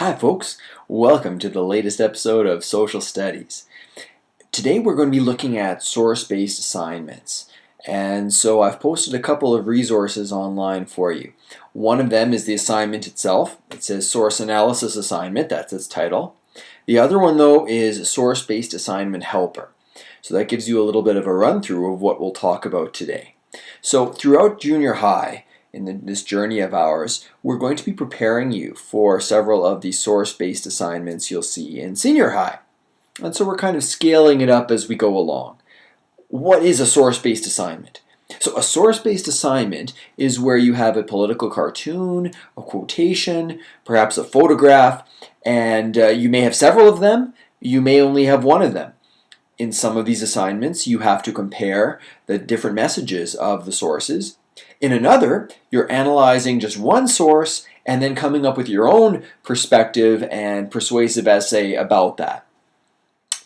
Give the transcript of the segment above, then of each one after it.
Hi folks, welcome to the latest episode of Social Studies. Today we're going to be looking at source-based assignments. And so I've posted a couple of resources online for you. One of them is the assignment itself. It says Source Analysis Assignment, that's its title. The other one though is Source-Based Assignment Helper. So that gives you a little bit of a run-through of what we'll talk about today. So throughout junior high, in this journey of ours, we're going to be preparing you for several of the source-based assignments you'll see in senior high. And so we're kind of scaling it up as we go along. What is a source-based assignment? So a source-based assignment is where you have a political cartoon, a quotation, perhaps a photograph, and you may have several of them, you may only have one of them. In some of these assignments, you have to compare the different messages of the sources. In another, you're analyzing just one source and then coming up with your own perspective and persuasive essay about that.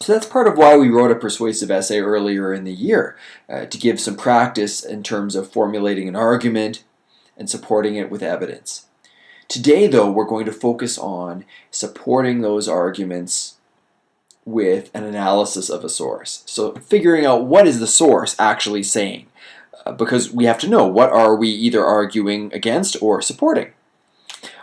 So that's part of why we wrote a persuasive essay earlier in the year, to give some practice in terms of formulating an argument and supporting it with evidence. Today, though, we're going to focus on supporting those arguments with an analysis of a source. So figuring out what is the source actually saying. Because we have to know what are we either arguing against or supporting.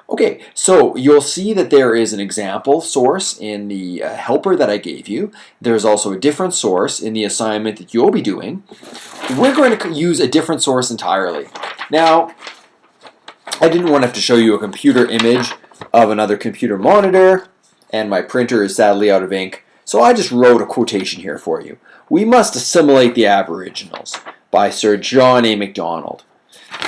Okay, so you'll see that there is an example source in the helper that I gave you. There's also a different source in the assignment that you'll be doing. We're going to use a different source entirely. Now, I didn't want to have to show you a computer image of another computer monitor, and my printer is sadly out of ink, so I just wrote a quotation here for you. We must assimilate the Aboriginals, by Sir John A. Macdonald.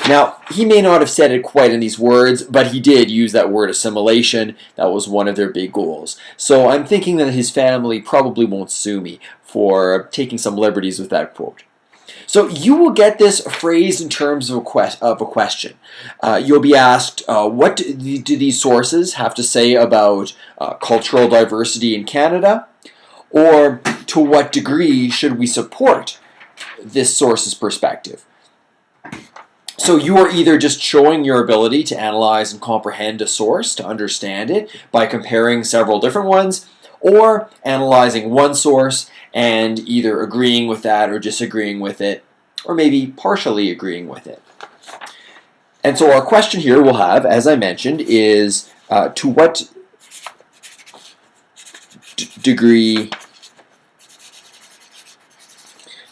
Now, he may not have said it quite in these words, but he did use that word assimilation. That was one of their big goals. So I'm thinking that his family probably won't sue me for taking some liberties with that quote. So you will get this phrased in terms of a question. You'll be asked, what do these sources have to say about cultural diversity in Canada? Or to what degree should we support this source's perspective? So you are either just showing your ability to analyze and comprehend a source, to understand it, by comparing several different ones, or analyzing one source and either agreeing with that or disagreeing with it, or maybe partially agreeing with it. And so our question here we'll have, as I mentioned, is to what degree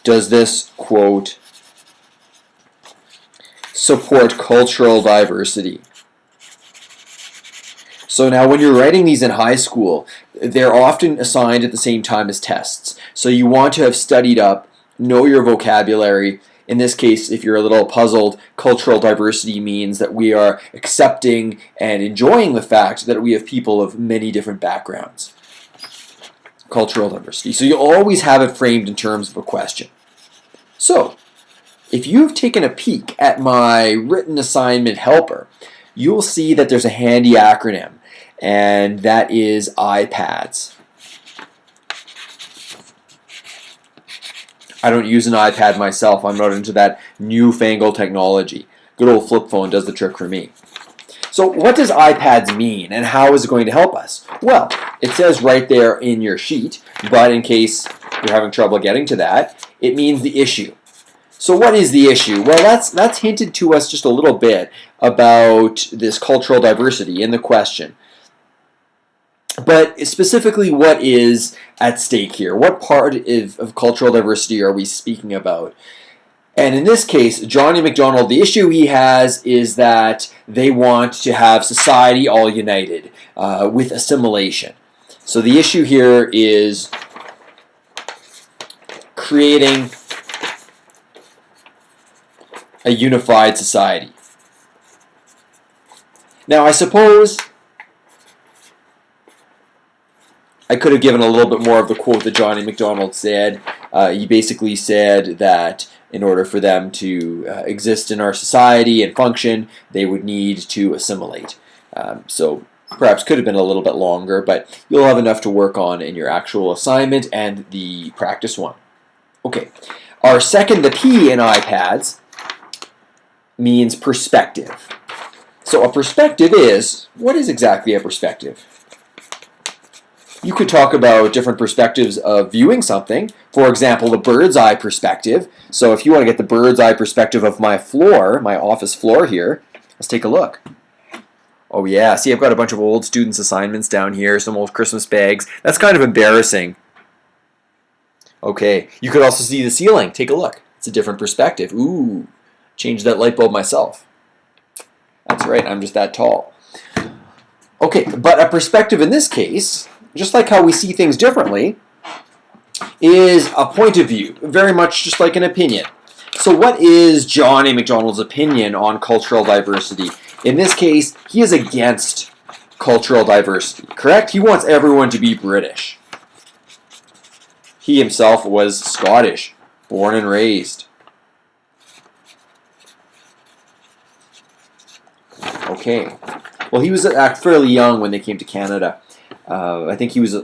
does this quote support cultural diversity? So now when you're writing these in high school, they're often assigned at the same time as tests. So you want to have studied up, know your vocabulary. In this case, if you're a little puzzled, cultural diversity means that we are accepting and enjoying the fact that we have people of many different backgrounds. Cultural diversity. So you'll always have it framed in terms of a question. So, if you've taken a peek at my written assignment helper, you'll see that there's a handy acronym, and that is iPads. I don't use an iPad myself. I'm not into that newfangled technology. Good old flip phone does the trick for me. So what does iPads mean, and how is it going to help us? Well, it says right there in your sheet, but in case you're having trouble getting to that, it means the issue. So what is the issue? Well, that's hinted to us just a little bit about this cultural diversity in the question. But specifically, what is at stake here? What part of cultural diversity are we speaking about? And in this case, John A. Macdonald, the issue he has is that they want to have society all united with assimilation. So the issue here is creating a unified society. Now, I suppose I could have given a little bit more of the quote that John A. Macdonald said. He basically said that in order for them to exist in our society and function, they would need to assimilate. So perhaps could have been a little bit longer, but you'll have enough to work on in your actual assignment and the practice one. Okay, our second, the P in iPads, means perspective. So a perspective is, what is exactly a perspective? You could talk about different perspectives of viewing something. For example, the bird's eye perspective. So if you want to get the bird's eye perspective of my floor, my office floor here, let's take a look. Oh yeah, see, I've got a bunch of old students' assignments down here, some old Christmas bags. That's kind of embarrassing. Okay, you could also see the ceiling. Take a look. It's a different perspective. Ooh, changed that light bulb myself. That's right, I'm just that tall. Okay, but a perspective in this case, just like how we see things differently, is a point of view, very much just like an opinion. So what is John A. Macdonald's opinion on cultural diversity? In this case, he is against cultural diversity, correct? He wants everyone to be British. He himself was Scottish, born and raised. Okay. Well, he was fairly young when they came to Canada. I think he was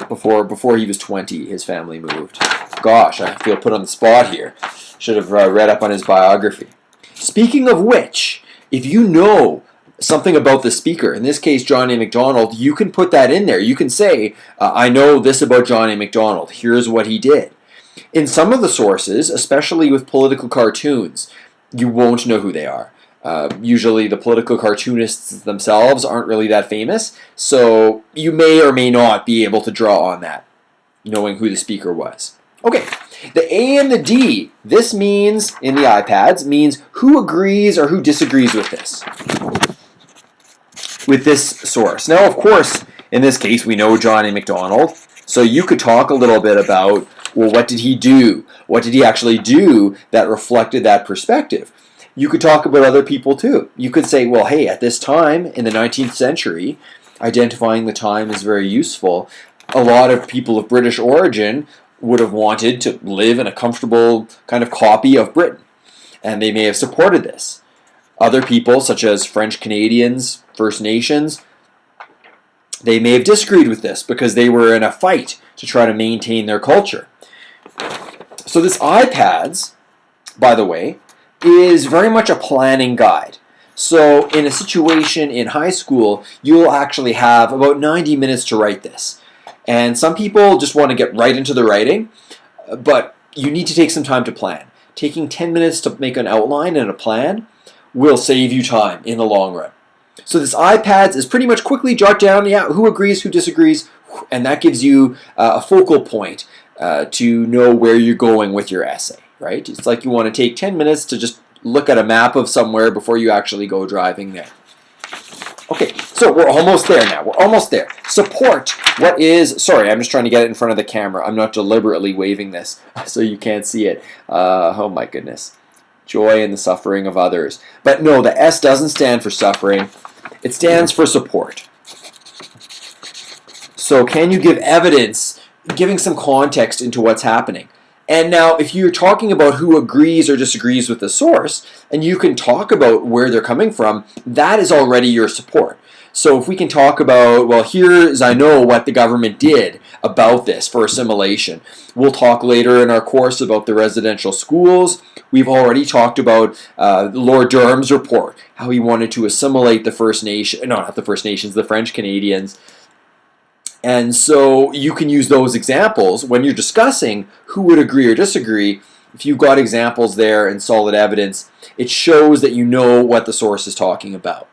before he was 20. His family moved. Gosh, I feel put on the spot here. Should have read up on his biography. Speaking of which, if you know something about the speaker, in this case John A. Macdonald, you can put that in there. You can say, I know this about John A. Macdonald. Here's what he did. In some of the sources, especially with political cartoons, you won't know who they are. Usually the political cartoonists themselves aren't really that famous, so you may or may not be able to draw on that, knowing who the speaker was. Okay, the A and the D, this means, in the iPads, means who agrees or who disagrees with this source. Now, of course, in this case, we know John A. Macdonald, so you could talk a little bit about, well, what did he do? What did he actually do that reflected that perspective? You could talk about other people too. You could say, well, hey, at this time in the 19th century, identifying the time is very useful. A lot of people of British origin would have wanted to live in a comfortable kind of copy of Britain, and they may have supported this. Other people, such as French Canadians, First Nations, they may have disagreed with this because they were in a fight to try to maintain their culture. So this iPads, by the way, is very much a planning guide. So in a situation in high school, you'll actually have about 90 minutes to write this. And some people just want to get right into the writing, but you need to take some time to plan. Taking 10 minutes to make an outline and a plan will save you time in the long run. So this iPads is pretty much quickly jot down, who agrees, who disagrees, and that gives you a focal point to know where you're going with your essay. Right? It's like you want to take 10 minutes to just look at a map of somewhere before you actually go driving there. Okay, so we're almost there now. We're almost there. Support. What is... Sorry, I'm just trying to get it in front of the camera. I'm not deliberately waving this so you can't see it. Oh my goodness. Joy in the suffering of others. But no, the S doesn't stand for suffering. It stands for support. So can you give evidence, giving some context into what's happening? And now, if you're talking about who agrees or disagrees with the source, and you can talk about where they're coming from, that is already your support. So if we can talk about, well, here's, I know what the government did about this for assimilation. We'll talk later in our course about the residential schools. We've already talked about Lord Durham's report, how he wanted to assimilate the First Nation, no, not the First Nations, the French Canadians. And so you can use those examples when you're discussing who would agree or disagree. If you've got examples there and solid evidence, it shows that you know what the source is talking about.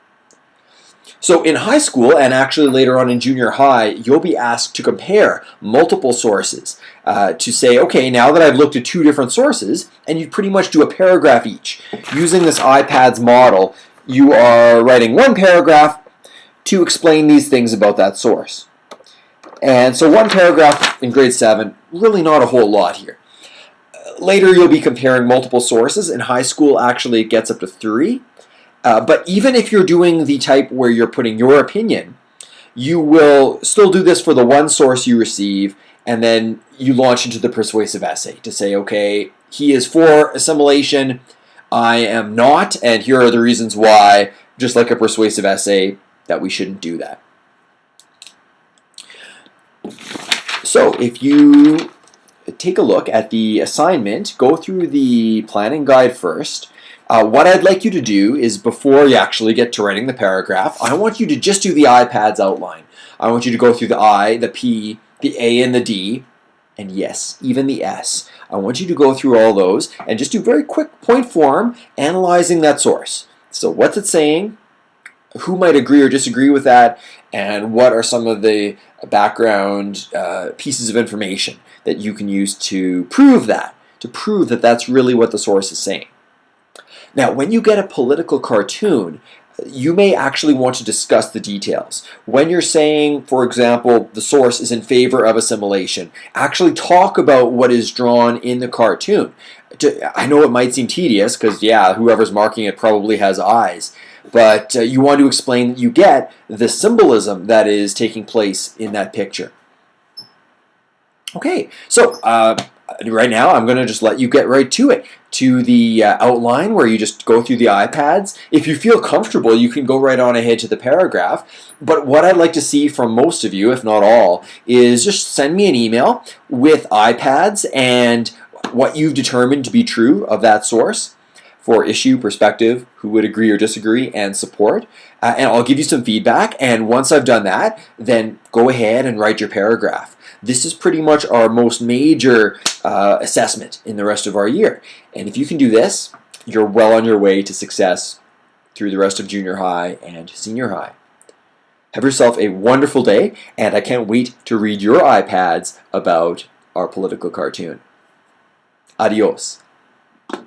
So in high school, and actually later on in junior high, you'll be asked to compare multiple sources to say, okay, now that I've looked at two different sources, and you pretty much do a paragraph each. Using this iPads model, you are writing one paragraph to explain these things about that source. And so one paragraph in grade 7, really not a whole lot here. Later you'll be comparing multiple sources. In high school, actually it gets up to 3. But even if you're doing the type where you're putting your opinion, you will still do this for the one source you receive, and then you launch into the persuasive essay to say, okay, he is for assimilation, I am not, and here are the reasons why, just like a persuasive essay, that we shouldn't do that. So if you take a look at the assignment, go through the planning guide first. What I'd like you to do is, before you actually get to writing the paragraph, I want you to just do the iPad's outline. I want you to go through the I, the P, the A, and the D, and yes, even the S. I want you to go through all those and just do very quick point form analyzing that source. So what's it saying? Who might agree or disagree with that? And what are some of the background pieces of information that you can use to prove that that's really what the source is saying. Now, when you get a political cartoon, you may actually want to discuss the details. When you're saying, for example, the source is in favor of assimilation, actually talk about what is drawn in the cartoon. I know it might seem tedious because, yeah, whoever's marking it probably has eyes, but you want to explain that you get the symbolism that is taking place in that picture. Okay, so right now I'm going to just let you get right to it, to the outline where you just go through the iPads. If you feel comfortable, you can go right on ahead to the paragraph. But what I'd like to see from most of you, if not all, is just send me an email with iPads and what you've determined to be true of that source for issue, perspective, who would agree or disagree, and support. And I'll give you some feedback. And once I've done that, then go ahead and write your paragraph. This is pretty much our most major assessment in the rest of our year. And if you can do this, you're well on your way to success through the rest of junior high and senior high. Have yourself a wonderful day, and I can't wait to read your iPads about our political cartoon. Adios.